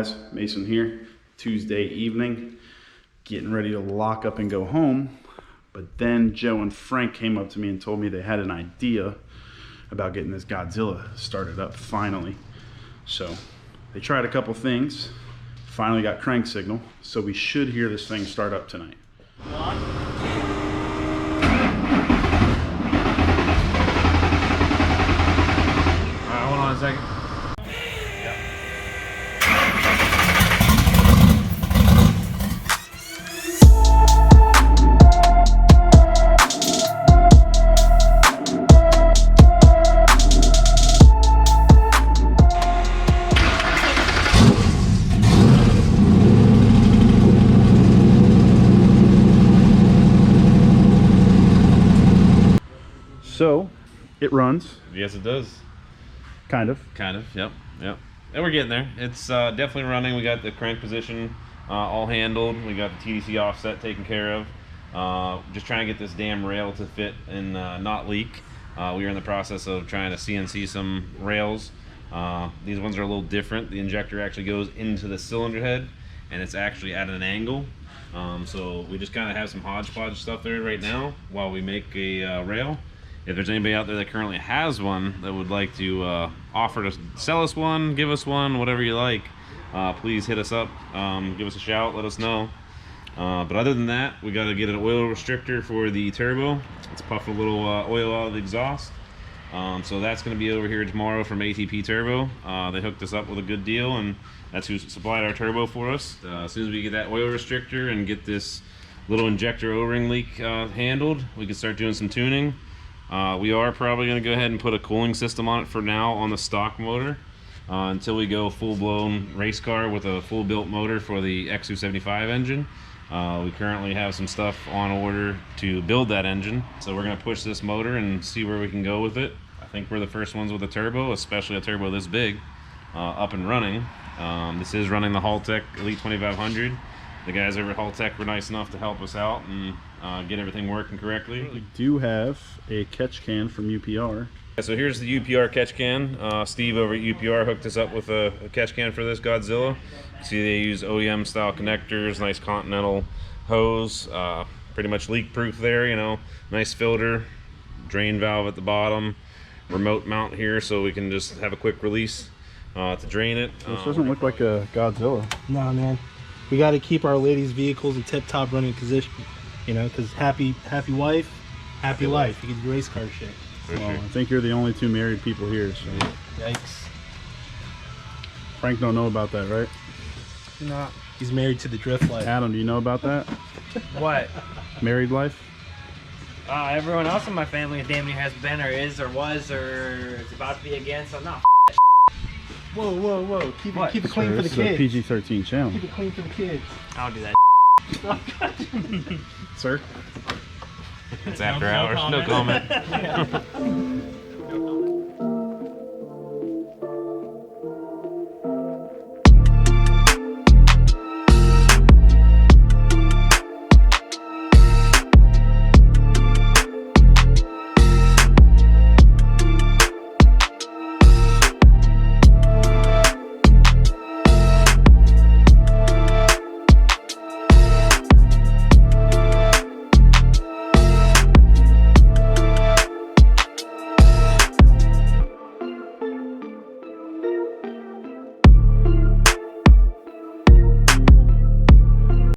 guys, Mason here. Tuesday evening, getting ready to lock up and go home. But then Joe and Frank came up to me and told me they had an idea about getting this Godzilla started up finally. So they tried a couple things, finally got crank signal, so we should hear this thing start up tonight. Alright, hold on a second. So it runs. Yes, it does. Kind of. Yep. And we're getting there. It's definitely running. We got the crank position all handled. We got the TDC offset taken care of. Just trying to get this damn rail to fit and not leak. We are in the process of trying to CNC some rails. These ones are a little different. The injector actually goes into the cylinder head, and it's actually at an angle. So we just kind of have some hodgepodge stuff there right now while we make a rail. If there's anybody out there that currently has one that would like to offer to sell us one, give us one, whatever you like, please hit us up, give us a shout, let us know. But other than that, we got to get an oil restrictor for the turbo. It's puffing a little oil out of the exhaust. So that's going to be over here tomorrow from ATP Turbo. They hooked us up with a good deal, and that's who supplied our turbo for us. As soon as we get that oil restrictor and get this little injector O-ring leak handled, we can start doing some tuning. We are probably going to go ahead and put a cooling system on it for now on the stock motor until we go full-blown race car with a full-built motor for the S197 engine. We currently have some stuff on order to build that engine, so we're going to push this motor and see where we can go with it. I think we're the first ones with a turbo, especially a turbo this big, up and running. This is running the Haltech Elite 2500. The guys over at Haltech were nice enough to help us out and get everything working correctly. We do have a catch can from UPR. So here's the UPR catch can. Steve over at UPR hooked us up with a catch can for this Godzilla. See, they use OEM style connectors, nice Continental hose, pretty much leak proof there, you know, nice filter, drain valve at the bottom, remote mount here so we can just have a quick release to drain it. This doesn't look like a Godzilla. No, man. We got to keep our ladies' vehicles in tip-top running position, you know, because happy wife, happy life. You can do race car shit. Well, I think you're the only two married people here, so. Yikes. Frank don't know about that, right? No. He's married to the drift life. Adam, do you know about that? What? Married life? Everyone else in my family damn near has been or is or was or is about to be again, so no. Whoa. Keep it clean for the This is kids. a PG-13 channel. Keep it clean for the kids. I don't do that. Sir? It's after hours, no comment.